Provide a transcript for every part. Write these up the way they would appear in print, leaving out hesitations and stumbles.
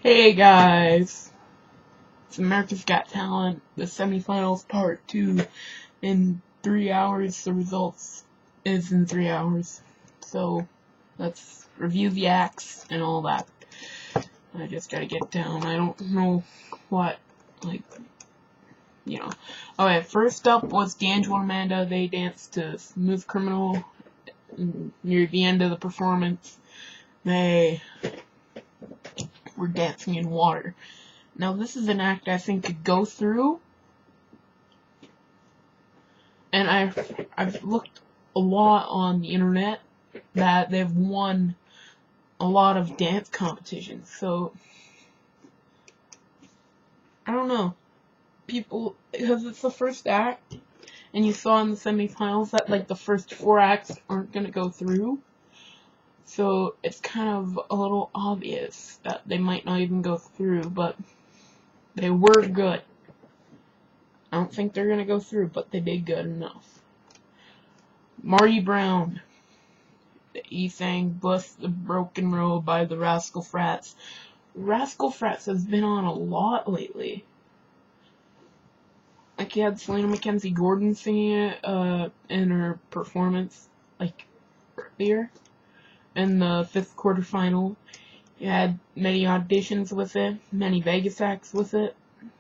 Hey guys, it's America's Got Talent, the semifinals part 2 in 3 hours. The results is in 3 hours. So let's review the acts and all that. I just gotta get down. I don't know what, Okay, first up was D'Angelo and Amanda. They danced to Smooth Criminal near the end of the performance. They were dancing in water. Now, this is an act I think could go through, and I've looked a lot on the internet that they've won a lot of dance competitions, so I don't know. People, because it's the first act, and you saw in the semifinals that the first 4 acts aren't gonna go through, so it's kind of a little obvious that they might not even go through, but they were good. I don't think they're gonna go through, but they did good enough. Marty Brown. He sang Bust the Broken Road by the Rascal Fratts. Rascal Fratts has been on a lot lately. Like, you had Selena Mackenzie Gordon singing it in her performance, earlier in the 5th quarterfinal. You had many auditions with it, many Vegas acts with it,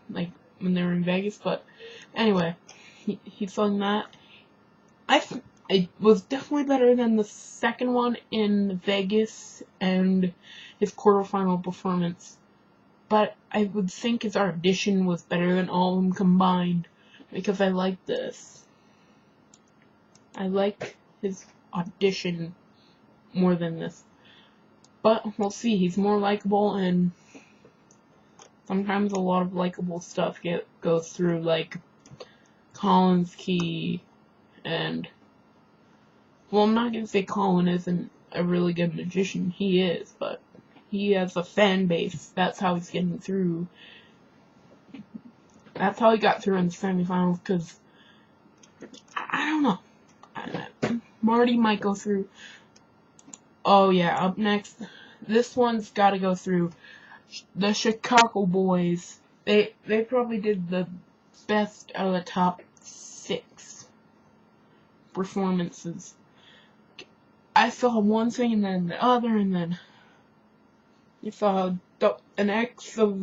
when they were in Vegas, but anyway, he sung that. It was definitely better than the second one in Vegas and his quarterfinal performance, but I would think his audition was better than all of them combined, because I like this. I like his audition more than this. But we'll see, he's more likable, and sometimes a lot of likable stuff goes through, like Colin's Key, and, well, I'm not gonna say Colin isn't a really good magician, he is, but he has a fan base, that's how he's getting through. That's how he got through in the semifinals, because, I don't know, Marty might go through. Oh yeah, up next, this one's gotta go through. The Chicago Boys, they probably did the best out of the top 6 performances. I saw one thing and then the other, and then you saw an X of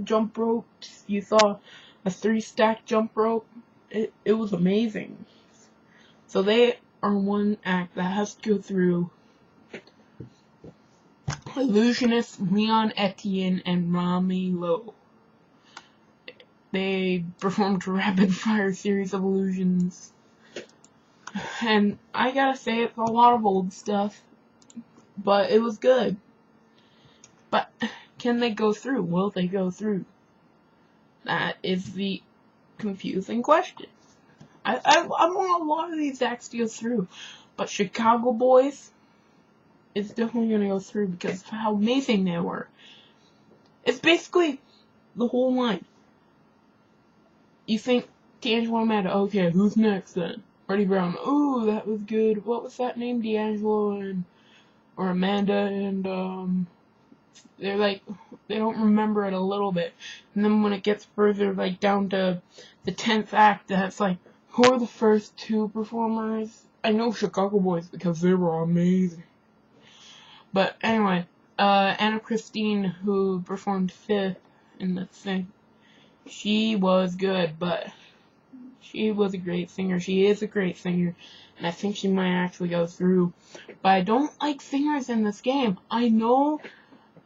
jump ropes, you saw a 3-stack jump rope. It was amazing. So they are one act that has to go through. Illusionist Leon Etienne and Rami Lowe. They performed a rapid-fire series of illusions. And I gotta say, it's a lot of old stuff, but it was good. But can they go through? Will they go through? That is the confusing question. I want a lot of these acts to go through, but Chicago Boys is definitely gonna go through because of how amazing they were. It's basically the whole line. You think D'Angelo and Amanda, okay, who's next then? Marty Brown, ooh, that was good. What was that name? D'Angelo or Amanda, and they're like, they don't remember it a little bit. And then when it gets further, down to the 10th act, that's like, who are the first 2 performers? I know Chicago Boys because they were amazing. But anyway, Anna Christine, who performed 5th in the thing, she was good, but she was a great singer. She is a great singer, and I think she might actually go through. But I don't like singers in this game. I know,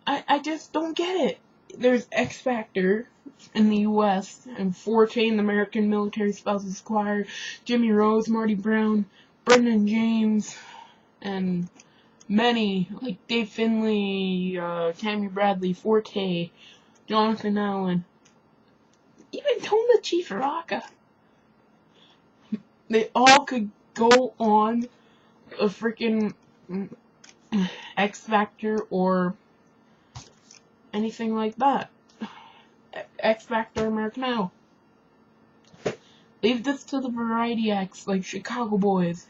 I just don't get it. There's X Factor in the US, and Forte in the American Military Spouses Choir, Jimmy Rose, Marty Brown, Brendan James, and many, like Dave Finley, Tammy Bradley, Forte, Jonathan Allen, even Tona Chief-Raka. They all could go on a freaking X Factor or anything like that. X Factor American Idol. Leave this to the variety acts like Chicago Boys.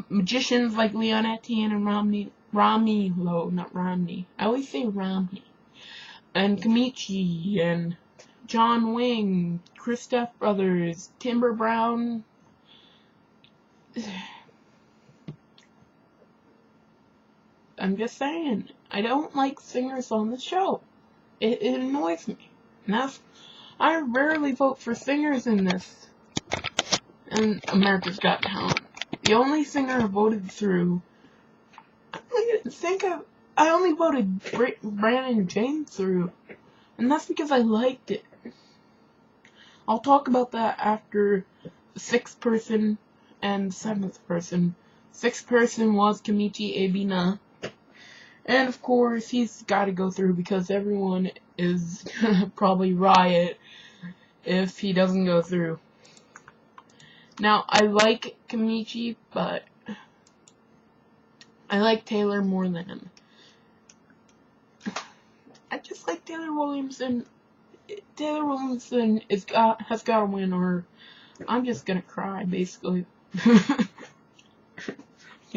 Magicians like Leon Etienne and Rami Lowe, not Romney. I always say Romney. and Kamichi, and John Wing, Chris Steph Brothers, Timber Brown. I'm just saying, I don't like singers on the show. It annoys me. And I rarely vote for singers in this. And America's Got Talent. The only singer I voted through, I only voted Brandon James through. And that's because I liked it. I'll talk about that after the 6th person and 7th person. 6th person was Kamichi Ebina. And of course, he's got to go through because everyone is gonna probably riot if he doesn't go through. Now, I like Kamichi, but I like Taylor more than him. I just like Taylor Williamson. Taylor Williamson has got to win, or I'm just gonna cry, basically. Can't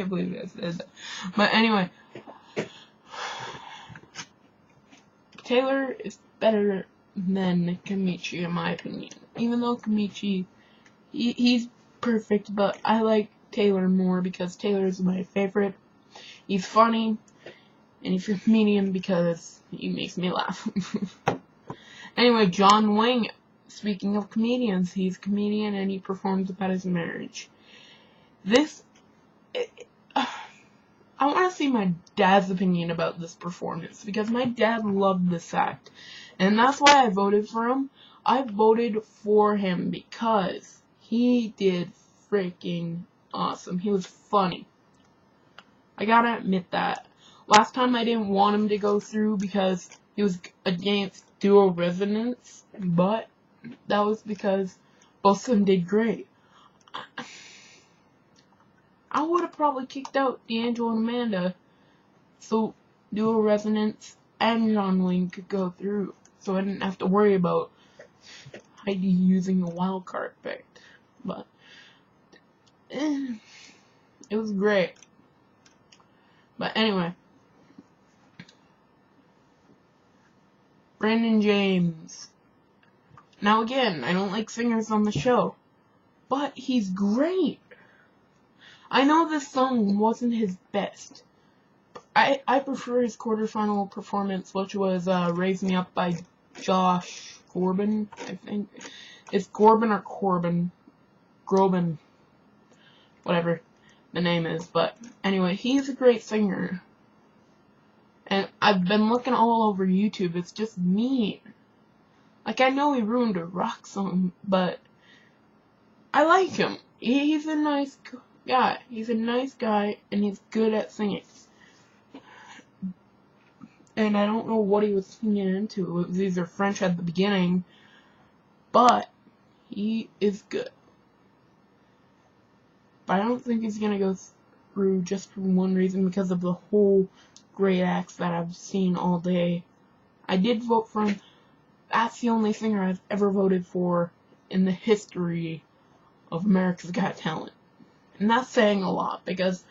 believe I said that. But anyway, Taylor is better than Kamichi, in my opinion. Even though Kamichi, he's perfect, but I like Taylor more because Taylor is my favorite. He's funny, and he's a comedian because he makes me laugh. Anyway, John Wing, speaking of comedians, he's a comedian and he performs about his marriage. I want to see my dad's opinion about this performance because my dad loved this act. And that's why I voted for him. I voted for him because he did freaking awesome. He was funny. I gotta admit that. Last time I didn't want him to go through because he was against dual resonance, but that was because both of them did great. I would have probably kicked out D'Angelo and Amanda so dual resonance and John Wayne could go through, so I didn't have to worry about Heidi using a wild card pick. But it was great. But anyway, Brandon James. Now again, I don't like singers on the show, but he's great. I know this song wasn't his best. I prefer his quarterfinal performance, which was Raise Me Up by Josh Corbin, I think. It's Corbin or Corbin. Grobin. Whatever the name is. But anyway, he's a great singer. And I've been looking all over YouTube. It's just mean. Like, I know he ruined a rock song, but I like him. He's a nice guy. He's a nice guy, and he's good at singing. And I don't know what he was singing into. It was either French at the beginning, but he is good. But I don't think he's gonna go through just for one reason, because of the whole great acts that I've seen all day. I did vote for him. That's the only singer I've ever voted for in the history of America's Got Talent. And that's saying a lot, because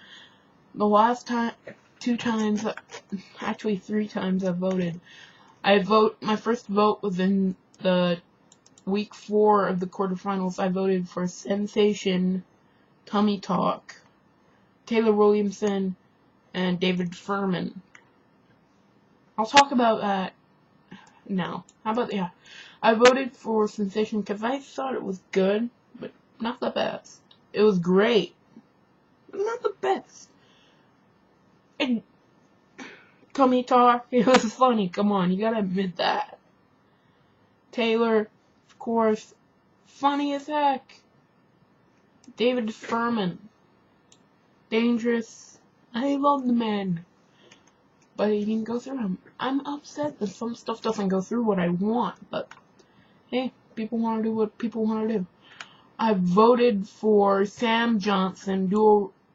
the last time, 2 times, actually 3 times I've voted. My first vote was in the week 4 of the quarterfinals. I voted for Sensation, Tummy Talk, Taylor Williamson, and David Furman. I'll talk about that now. I voted for Sensation because I thought it was good, but not the best. It was great, but not the best. And Tummy Talk, it was funny. Come on, you gotta admit that. Taylor, of course, funny as heck. David Furman, dangerous. I love the man, but he didn't go through him. I'm upset that some stuff doesn't go through what I want, but hey, people want to do what people want to do. I voted for Sam Johnson,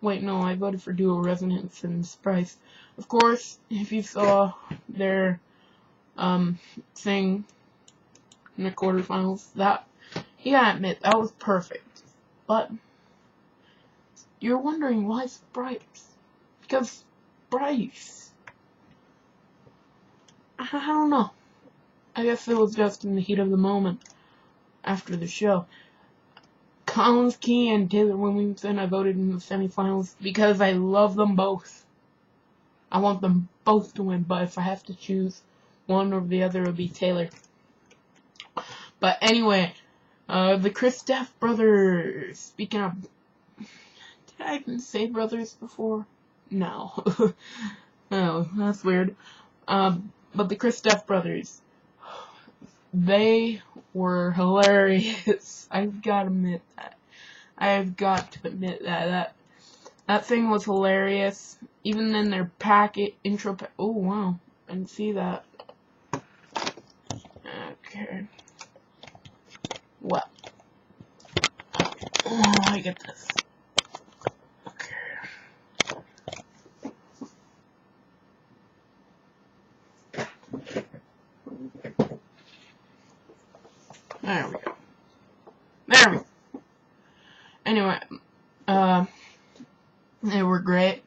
I voted for Dual Resonance and Sprice. Of course, if you saw their thing in the quarterfinals, you gotta admit, that was perfect. But you're wondering why Sprice? Because Sprice, I don't know. I guess it was just in the heat of the moment after the show. Collins Key and Taylor Williamson, I voted in the semifinals because I love them both. I want them both to win, but if I have to choose one or the other, it would be Taylor. But anyway, the Kristoff brothers. Speaking of, did I even say brothers before? No. Oh, that's weird. But the Kristoff brothers, they were hilarious. I've got to admit that. That thing was hilarious. Even in their intro. Oh wow, I didn't see that. Okay. Well, oh, I get this. Okay. There we go. There we go. Anyway, they were great.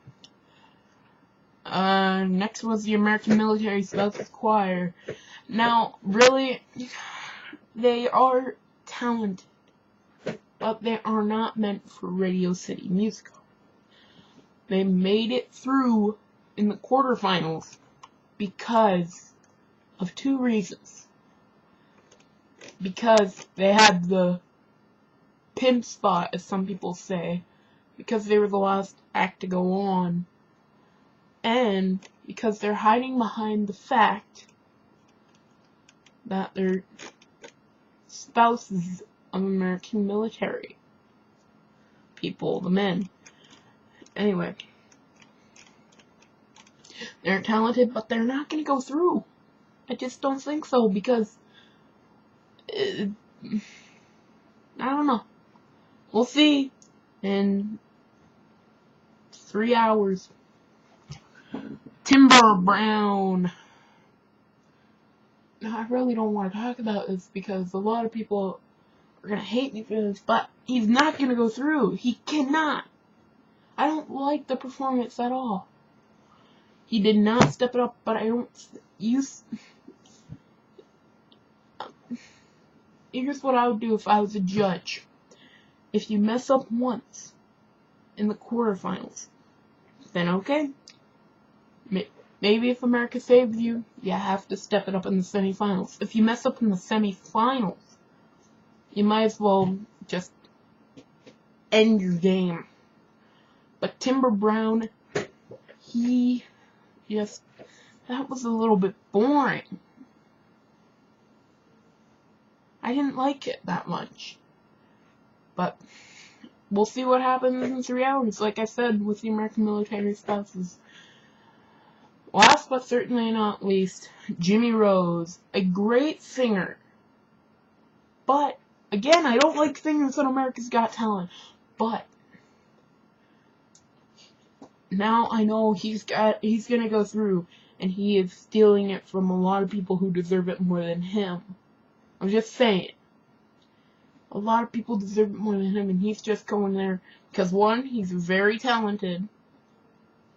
Next was the American Military Spouses Choir. Now, really, they are talented, but they are not meant for Radio City Music Hall. They made it through in the quarterfinals because of two reasons. Because they had the pimp spot, as some people say, because they were the last act to go on, and because they're hiding behind the fact that they're spouses of American military people, the men. Anyway, they're talented, but they're not going to go through. I just don't think so, because I don't know. We'll see in 3 hours. Timber Brown. Now, I really don't want to talk about this because a lot of people are going to hate me for this, but he's not going to go through. He cannot. I don't like the performance at all. He did not step it up, but I don't use... Here's what I would do if I was a judge. If you mess up once in the quarterfinals, then okay. Maybe if America saves you, you have to step it up in the semifinals. If you mess up in the semifinals, you might as well just end your game. But Timber Brown, that was a little bit boring. I didn't like it that much. But we'll see what happens in 3 hours, like I said, with the American Military Spouses. Last but certainly not least, Jimmy Rose, a great singer. But, again, I don't like singers on America's Got Talent. But now I know he's gonna go through, and he is stealing it from a lot of people who deserve it more than him. I'm just saying. A lot of people deserve it more than him, and he's just going there because, one, he's very talented,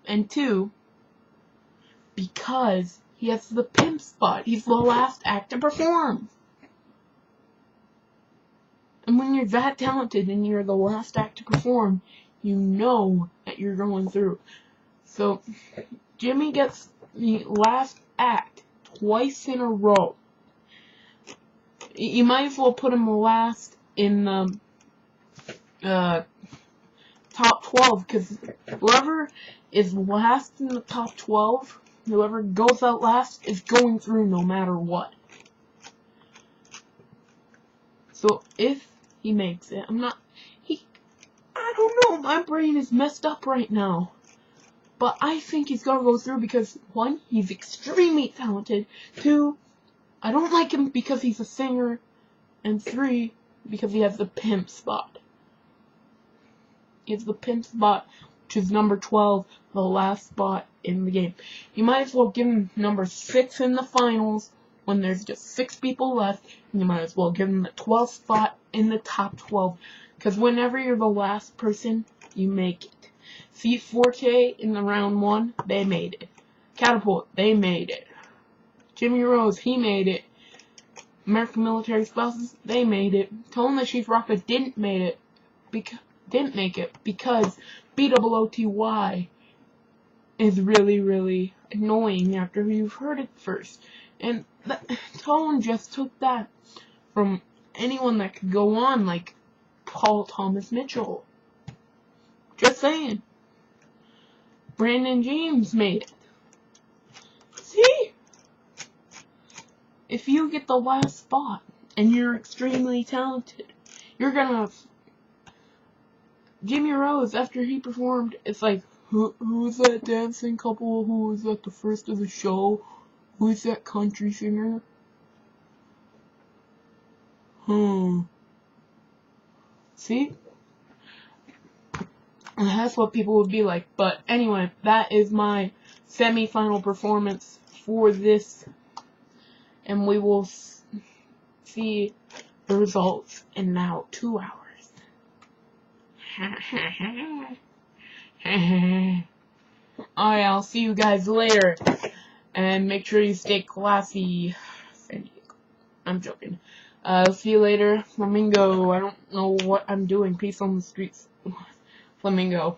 and two, because he has the pimp spot. He's the last act to perform. And when you're that talented and you're the last act to perform, you know that you're going through. So, Jimmy gets the last act twice in a row. You might as well put him last in the top 12, because whoever is last in the top 12, whoever goes out last is going through no matter what. So if he makes it, I don't know, my brain is messed up right now. But I think he's gonna go through because, one, he's extremely talented, two, I don't like him because he's a singer, and three, because he has the pimp spot. He has the pimp spot, which is number 12, the last spot in the game. You might as well give him number 6 in the finals when there's just 6 people left, and you might as well give him the 12th spot in the top 12. Because whenever you're the last person, you make it. See, 4K in the round 1, they made it. Catapult, they made it. Jimmy Rose, he made it. American military spouses, they made it. Telling that Chief Rocket didn't make it because BOOTY is really, really annoying after you've heard it first. And Tone just took that from anyone that could go on, like Paul Thomas Mitchell. Just saying. Brandon James made it. See? If you get the last spot and you're extremely talented, you're gonna... Jimmy Rose, after he performed, it's like, who's that dancing couple who was at the first of the show? Who's that country singer? See? And that's what people would be like. But anyway, that is my semi-final performance for this. And we will see the results in now 2 hours. Alright, I'll see you guys later. And make sure you stay classy. I'm joking. I'll see you later. Flamingo. I don't know what I'm doing. Peace on the streets. Flamingo.